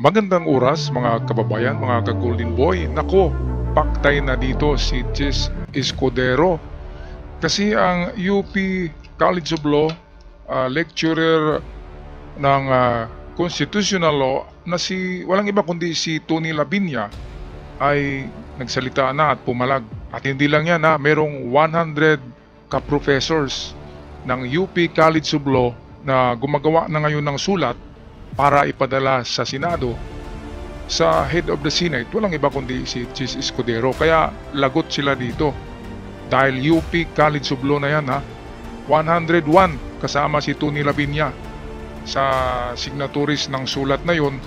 Magandang oras mga kababayan, mga ka-Golden Boy. Nako, paktay na dito si Chis Escudero. Kasi ang UP College of Law lecturer ng Constitutional Law na walang iba kundi si Tony Labinya ay nagsalita na at pumalag. At hindi lang yan, merong 100 ka-professors ng UP College of Law na gumagawa na ngayon ng sulat para ipadala sa Senado sa head of the Senate. Walang iba kundi si Chis Escudero. Kaya lagot sila dito dahil UP College of Law na yan 101 kasama si Tony Labinya sa signatories ng sulat na yon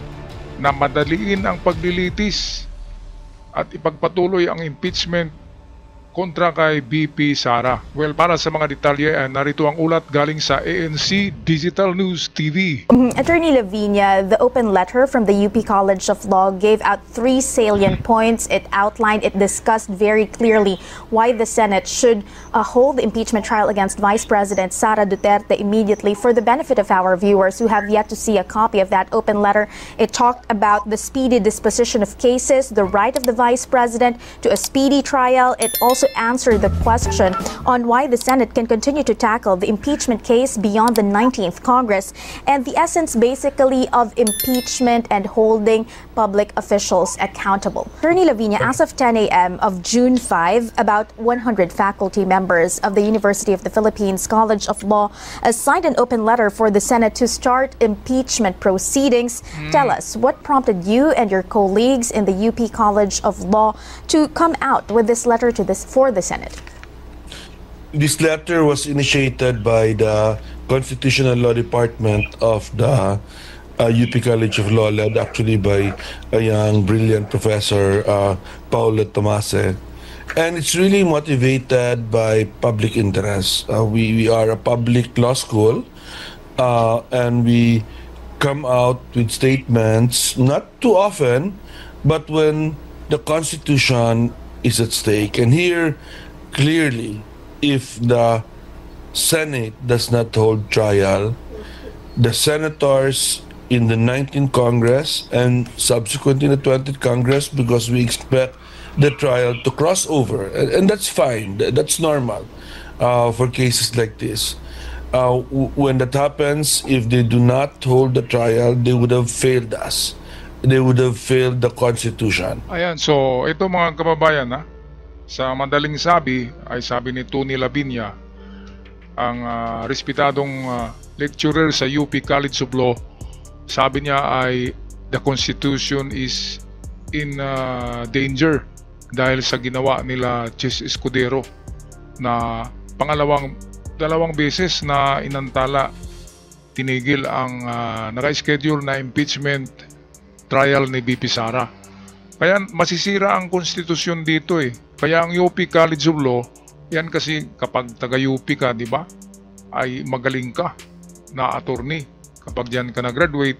na madaliin ang paglilitis at ipagpatuloy ang impeachment kontra kay BP Sara. Well, para sa mga detalye, narito ang ulat galing sa ANC Digital News TV. Attorney Lavinia, the open letter from the UP College of Law gave out 3 salient points. It discussed very clearly why the Senate should hold the impeachment trial against Vice President Sara Duterte immediately. For the benefit of our viewers who have yet to see a copy of that open letter, it talked about the speedy disposition of cases, the right of the Vice President to a speedy trial. It also answered the question on why the Senate can continue to tackle the impeachment case beyond the 19th Congress, and the essence basically of impeachment and holding public officials accountable. Attorney Lavinia, as of 10 a.m. of June 5, about 100 faculty members of the University of the Philippines College of Law signed an open letter for the Senate to start impeachment proceedings. Tell us, what prompted you and your colleagues in the UP College of Law to come out with this letter for the Senate? This letter was initiated by the Constitutional Law Department of the UP College of Law, led actually by a young, brilliant professor, Paulo Tomase. And it's really motivated by public interest. We are a public law school, and we come out with statements, not too often, but when the Constitution is at stake. And here, clearly, if the Senate does not hold trial, the senators in the 19th Congress and subsequently in the 20th Congress, because we expect the trial to cross over, and that's fine, that's normal for cases like this. When that happens, if they do not hold the trial, they would have failed us. They would have failed the Constitution. Ayan, so ito mga kababayan sa madaling sabi ay sabi ni Tony Labinya, ang respetadong lecturer sa UP College of Law. Sabi niya ay the Constitution is in danger dahil sa ginawa nila Chis Escudero na dalawang beses na inantala, tinigil ang naka-schedule na impeachment trial ni BP Sara. Kaya masisira ang konstitusyon dito Kaya ang UP College of Law, yan kasi kapag taga-UP ka, di ba, ay magaling ka na attorney kapag diyan ka na-graduate.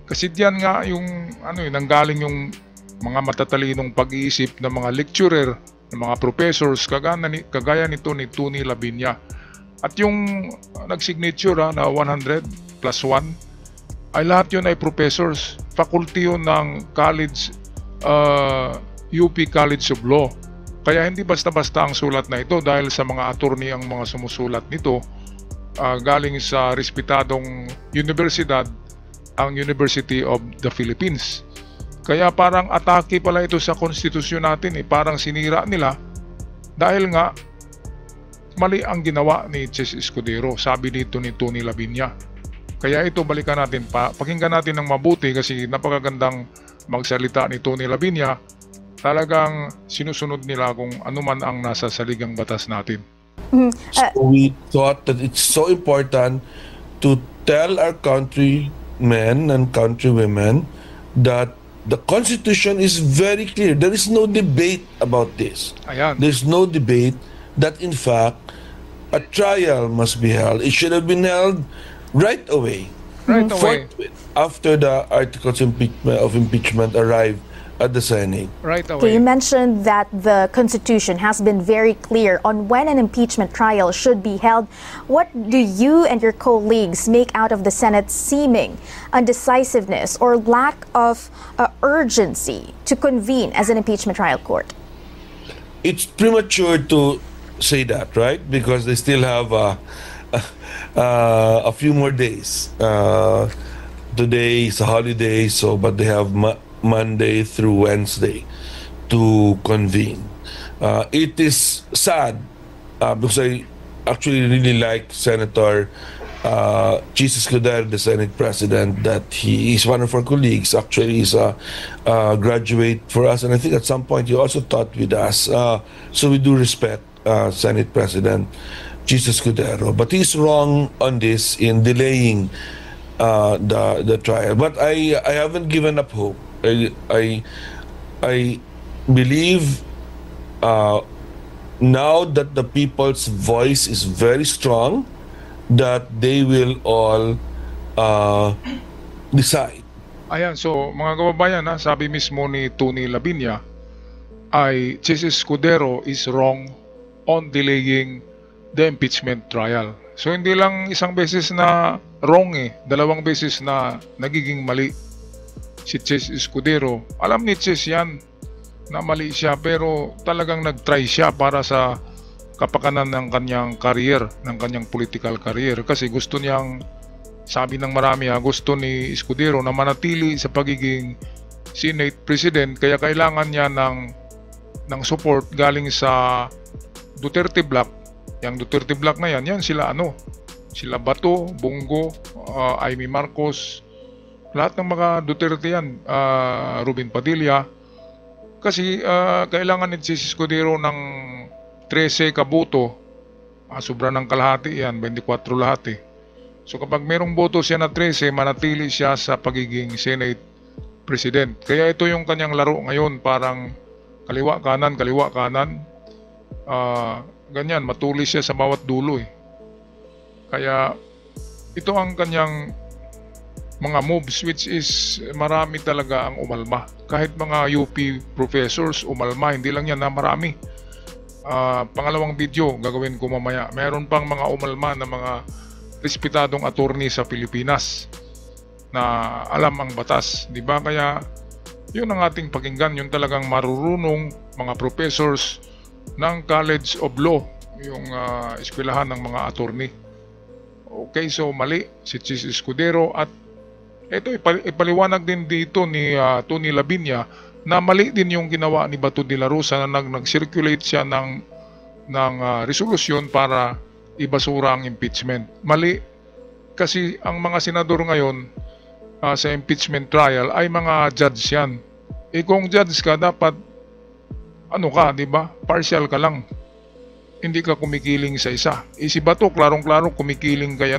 Kasi diyan nga yung nanggaling yung mga matatalinong pag-iisip ng mga lecturer, ng mga professors kagaya nito ni Tony Labinya. At yung nag-signature na 100 plus 1 ay lahat yun ay professors, faculty yun ng college, UP College of Law. Kaya hindi basta-basta ang sulat na ito dahil sa mga attorney ang mga sumusulat nito, galing sa respetadong universidad, ang University of the Philippines. Kaya parang atake pala ito sa konstitusyon natin, parang sinira nila dahil nga mali ang ginawa ni Chis Escudero, sabi dito ni Tony Labinya. Kaya ito, balikan natin pakinggan natin ng mabuti kasi napakagandang magsalita ni Tony Labinya. Talagang sinusunod nila kung ano man ang nasa saligang batas natin. So we thought that it's so important to tell our countrymen and countrywomen that the Constitution is very clear. There is no debate about this. Ayan. There's no debate that in fact a trial must be held. It should have been held right away. Right away. After the articles of impeachment arrived at the Senate. Right Okay, you away. mentioned that the Constitution has been very clear on when an impeachment trial should be held. What do you and your colleagues make out of the Senate's seeming undecisiveness or lack of urgency to convene as an impeachment trial court? It's premature to say that, right? Because they still have a few more days. Today is a holiday, so but they have Monday through Wednesday to convene. It is sad because I actually really like Senator Jesus Escudero, the Senate President, that he is one of our colleagues. Actually, he's a graduate for us, and I think at some point he also taught with us. So we do respect Senate President Jesus Escudero, but he's wrong on this in delaying the trial. But I haven't given up hope. I believe now that the people's voice is very strong, that they will all decide. Ayan, so mga kababayan, sabi mismo ni Tony Labinya ay Jesus Escudero is wrong on delaying the impeachment trial. So hindi lang isang beses na wrong dalawang beses na nagiging mali si Chess Escudero. Alam ni Chess yan na mali siya, pero talagang nag-try siya para sa kapakanan ng kanyang career, ng kanyang political career. Kasi gusto niyang, sabi ng marami gusto ni Escudero na manatili sa pagiging Senate President, kaya kailangan niya ng support galing sa Duterte Block. Yang Duterte Block na yan sila sila Bato, Bongo, Amy Marcos, lahat ng mga Duterte yan, Ruben Padilla. Kasi kailangan ni Jesus Escudero ng 13 kaboto, sobra ng kalahati yan, 24 lahat So kapag merong boto siya na 13, manatili siya sa pagiging Senate President. Kaya ito yung kanyang laro ngayon, parang kaliwa kanan, ganyan, matulis siya sa bawat dulo Kaya ito ang kanyang mga moves, which is marami talaga ang umalma. Kahit mga UP professors umalma, hindi lang yan na marami. Pangalawang video gagawin ko mamaya. Meron pang mga umalma na mga respetadong attorney sa Pilipinas na alam ang batas, di ba? Kaya yun ang ating pakinggan, yung talagang marurunong mga professors ng College of Law, yung eskwelahan ng mga attorney. Okay, so mali si Chis Escudero, at ito ipaliwanag din dito ni Tony Labinya na mali din yung ginawa ni Bato de la Rosa na nag-circulate siya ng resolusyon para ibasura ang impeachment. Mali kasi ang mga senador ngayon sa impeachment trial ay mga judge yan. Kung judge ka, dapat di ba? Partial ka lang. Hindi ka kumikiling sa isa. Si Bato, klarong-klaro kumikiling kay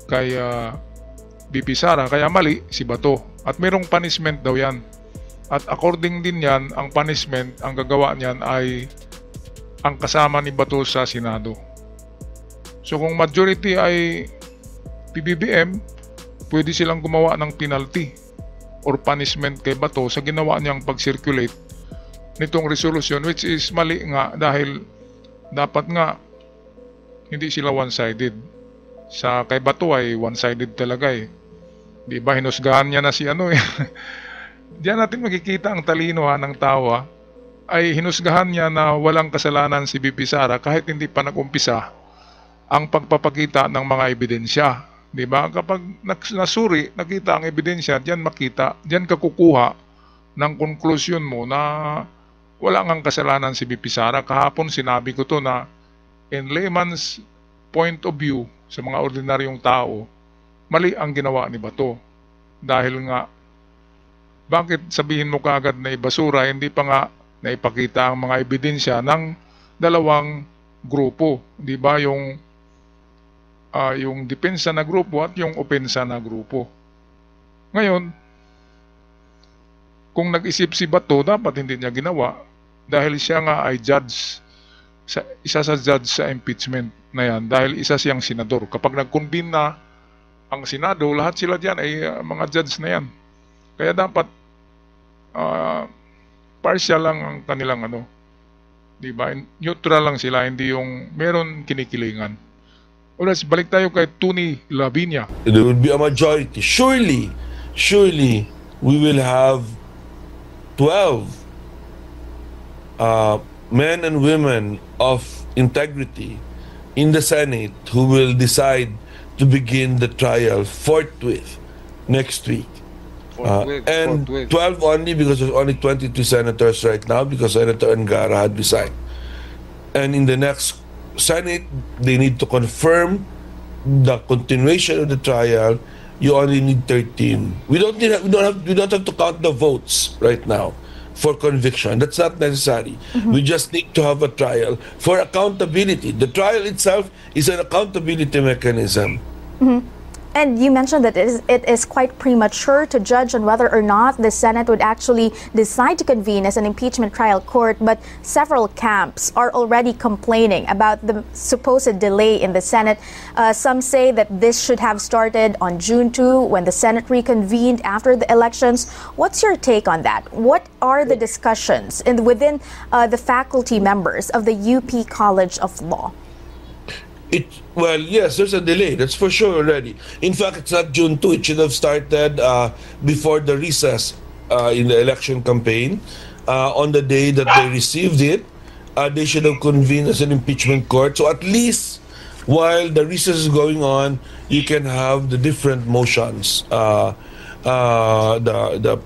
kay BP Sara, kaya mali si Bato. At merong punishment daw yan. At according din yan, ang punishment, ang gagawa niyan ay ang kasama ni Bato sa Senado. So kung majority ay PBBM, pwede silang gumawa ng penalty or punishment kay Bato sa ginawa niyang pag-circulate nitong resolution, which is mali nga dahil dapat nga hindi sila one-sided. Sa kay Bato ay one-sided talaga Di ba, hinusgahan niya na si Diyan natin makikita ang talino ng tao ay hinusgahan niya na walang kasalanan si BP Sara kahit hindi pa nag-umpisa ang pagpapakita ng mga ebidensya. Di ba? Kapag nasuri, nakita ang ebidensya, diyan ka kukuha ng konklusyon mo na wala ngang kasalanan si BP Sara. Kahapon sinabi ko to na in layman's point of view, sa mga ordinaryong tao, mali ang ginawa ni Bato. Dahil nga, bakit sabihin mo kaagad na ibasura, hindi pa nga naipakita ang mga ebidensya ng dalawang grupo. Di ba, yung depensa na grupo at yung opensa na grupo. Ngayon, kung nag-isip si Bato, dapat hindi niya ginawa dahil siya nga ay judge, isa sa judge sa impeachment na yan, dahil isa siyang senador. Kapag nag-convene na ang Senado, lahat sila dyan ay mga judge na yan. Kaya dapat ah, partial lang ang kanilang ano, 'di ba? Neutral lang sila, hindi yung meron kinikilingan. Alright, balik tayo kay Tony Lavinia. There will be a majority. Surely, we will have 12 men and women of integrity in the Senate who will decide to begin the trial forthwith next week. And 12 only because there's only 22 senators right now because Senator Angara had resigned. And in the next Senate, they need to confirm the continuation of the trial. You only need 13. We don't have to count the votes right now for conviction. That's not necessary. We just need to have a trial for accountability. The trial itself is an accountability mechanism. And you mentioned that it is quite premature to judge on whether or not the Senate would actually decide to convene as an impeachment trial court, but several camps are already complaining about the supposed delay in the Senate. Some say that this should have started on June 2 when the Senate reconvened after the elections. What's your take on that? What are the discussions within the faculty members of the UP College of Law? Well, yes, there's a delay. That's for sure already. In fact, it's not June 2. It should have started before the recess in the election campaign. On the day that they received it, they should have convened as an impeachment court. So at least while the recess is going on, you can have the different motions. The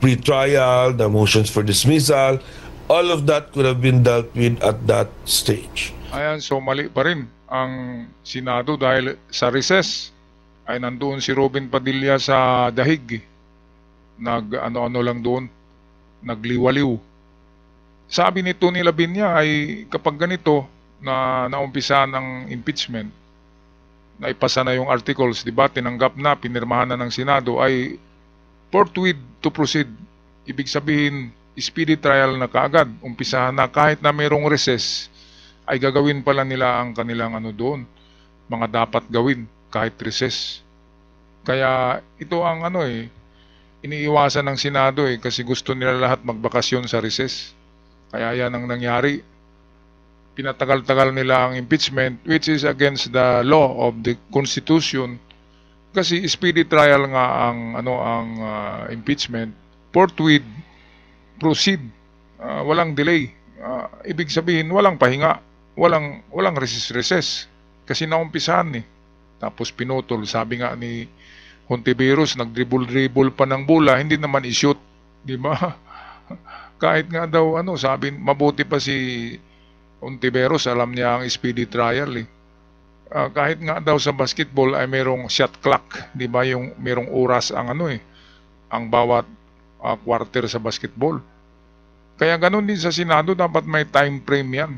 pre-trial, the motions for dismissal, all of that could have been dealt with at that stage. Ayan, so mali pa rin ang Senado dahil sa recess ay nandoon si Robin Padilla sa dahig. Nag-ano-ano lang doon, nagliwaliw. Sabi ni Tony Lavinia ay kapag ganito na naumpisa ng impeachment, naipasa na yung articles, di ba, tinanggap na, pinirmahan na ng Senado, ay forthwith to proceed. Ibig sabihin, speedy trial na kaagad, umpisahan na kahit na mayroong recess, ay gagawin pala nila ang kanilang ano doon, mga dapat gawin kahit recess. Kaya ito ang ano iniiwasan ng Senado kasi gusto nila lahat magbakasyon sa recess. Kaya yan ang nangyari. Pinatagal-tagal nila ang impeachment which is against the law of the Constitution kasi speedy trial nga ang impeachment, forthwith proceed, walang delay. Ibig sabihin walang pahinga. Walang recess kasi naumpisahan tapos pinutol. Sabi nga ni Hontiveros, nagdribble pa ng bola, hindi naman i-shoot, di ba? Kahit nga daw sabi, mabuti pa si Hontiveros, alam niya ang speedy trial kahit nga daw sa basketball ay merong shot clock, di ba? Yung merong oras ang ang bawat quarter sa basketball. Kaya ganun din sa Senado, dapat may time frame yan.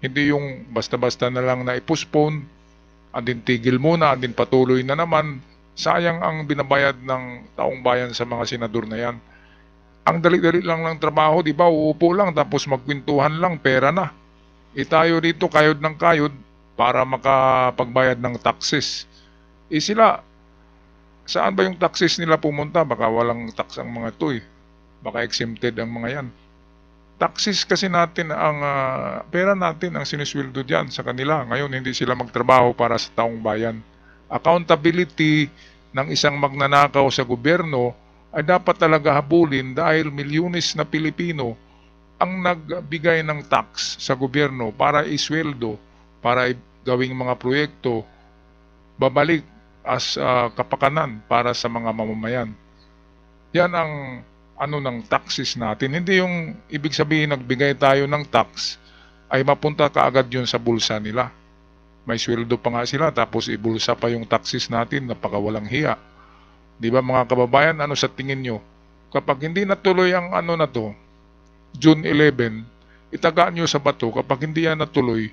Hindi yung basta-basta na lang na i-postpone, andin tigil muna, andin patuloy na naman. Sayang ang binabayad ng taong bayan sa mga senador na yan. Ang dali-dali lang ng trabaho, di ba? Uupo lang tapos magkwentuhan lang, pera na. Tayo dito kayod ng kayod para makapagbayad ng taxes. Sila, saan ba yung taxes nila pumunta? Baka walang tax ang mga ito Baka exempted ang mga yan. Taxes kasi natin ang pera natin ang sinisweldo diyan sa kanila. Ngayon hindi sila magtrabaho para sa taong bayan. Accountability ng isang magnanakaw sa gobyerno ay dapat talaga habulin dahil milyones na Pilipino ang nagbigay ng tax sa gobyerno para isweldo, para gawing mga proyekto, babalik as kapakanan para sa mga mamamayan. Yan ang ng taxes natin. Hindi yung ibig sabihin nagbigay tayo ng tax ay mapunta kaagad yun sa bulsa nila. May sweldo pa nga sila tapos ibulsa pa yung taxes natin, napakawalang hiya. Di ba mga kababayan, sa tingin nyo? Kapag hindi natuloy ang na to, June 11, itagaan nyo sa bato. Kapag hindi yan natuloy,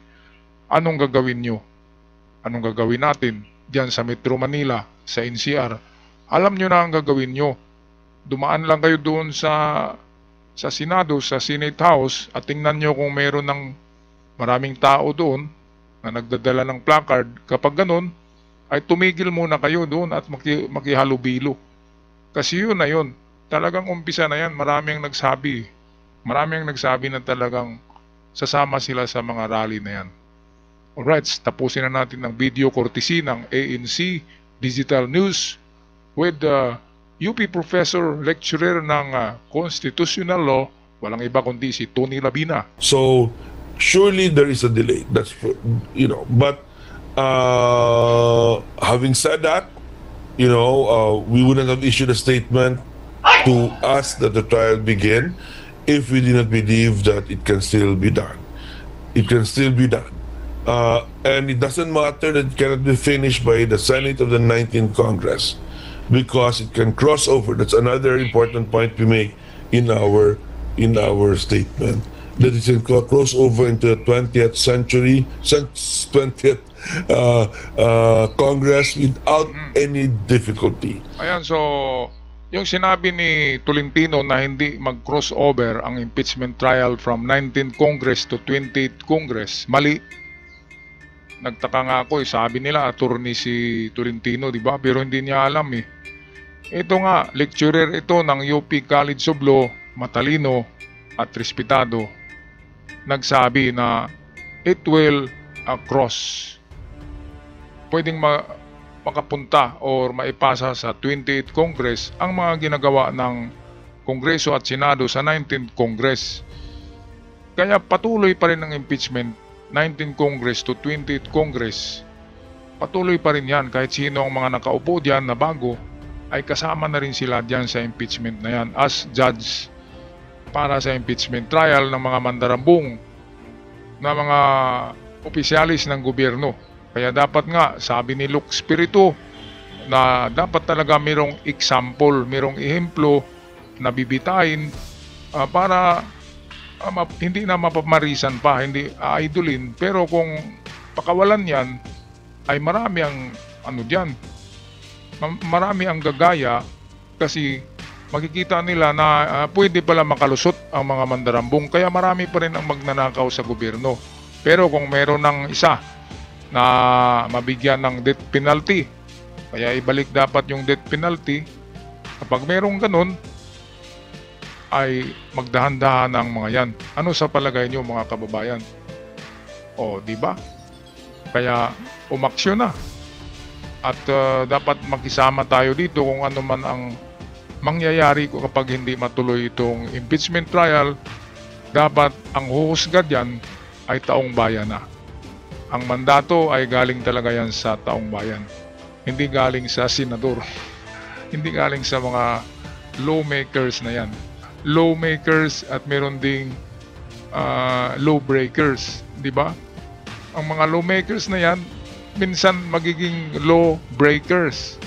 anong gagawin nyo? Anong gagawin natin diyan sa Metro Manila, sa NCR? Alam nyo na ang gagawin nyo. Dumaan lang kayo doon sa Senado, sa Senate House at tingnan nyo kung meron ng maraming tao doon na nagdadala ng placard. Kapag ganun, ay tumigil muna kayo doon at makihalubilo. Kasi yun na yun. talagang umpisa na yan. Marami ang nagsabi na talagang sasama sila sa mga rally na yan. Alright, tapusin na natin ang video courtesy ng ANC Digital News with UP Professor Lecturer ng Constitutional Law, walang iba kundi si Tony Labina. So surely there is a delay. That's but having said that, we wouldn't have issued a statement to ask that the trial begin if we did not believe that it can still be done. It can still be done. And it doesn't matter that it cannot be finished by the Senate of the 19th Congress because it can cross over. That's another important point we make in our statement, that it can cross over into the 20th century, 20th Congress without any difficulty. Ayan, so yung sinabi ni Tolentino na hindi mag-crossover ang impeachment trial from 19th Congress to 20th Congress, mali. Nagtaka nga ako, sabi nila attorney si Tolentino, di ba? Pero hindi niya alam eh. Ito nga, lecturer ito ng UP College of Law, matalino at respetado. Nagsabi na it will cross. Pwedeng makapunta or maipasa sa 28th Congress ang mga ginagawa ng Kongreso at Senado sa 19th Congress. Kaya patuloy pa rin ang impeachment 19th Congress to 20th Congress. Patuloy pa rin yan kahit sino ang mga nakaupo diyan na bago ay kasama na rin sila diyan sa impeachment na yan as judge para sa impeachment trial ng mga mandarambong na mga opisyalis ng gobyerno. Kaya dapat nga, sabi ni Luke Spiritu, na dapat talaga mayroong example, mayroong ehemplo na bibitain para hindi na mapamarisan pa, hindi aidolin. Pero kung pakawalan yan, ay marami ang marami ang gagaya kasi makikita nila na pwede pala makalusot ang mga mandarambong. Kaya marami pa rin ang magnanakaw sa gobyerno. Pero kung meron ng isa na mabigyan ng death penalty, kaya ibalik dapat yung death penalty. Kapag merong ganun, ay magdahan-dahan ang mga yan. Ano sa palagay nyo mga kababayan? O, di ba? Kaya umaksyon na. At dapat makisama tayo dito kung ano man ang mangyayari kapag hindi matuloy itong impeachment trial. Dapat ang huhusga dyan ay taong bayan na. Ang mandato ay galing talaga yan sa taong bayan. Hindi galing sa senador. Hindi galing sa mga lawmakers na yan. Lawmakers at meron ding lawbreakers. Di ba? Ang mga lawmakers na yan, minsan magiging lawbreakers.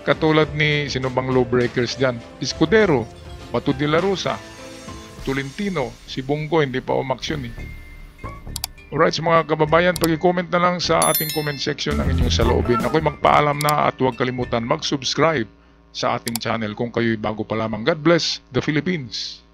Katulad ni sino bang lawbreakers dyan? Escudero, Bato de la Rosa, Tolentino, si Bongo hindi pa umaksyon eh. Alright, so mga kababayan, pag-comment na lang sa ating comment section ang inyong saloobin. Ako'y magpaalam na at huwag kalimutan mag-subscribe sa ating channel kung kayo'y bago pa lamang. God bless the Philippines!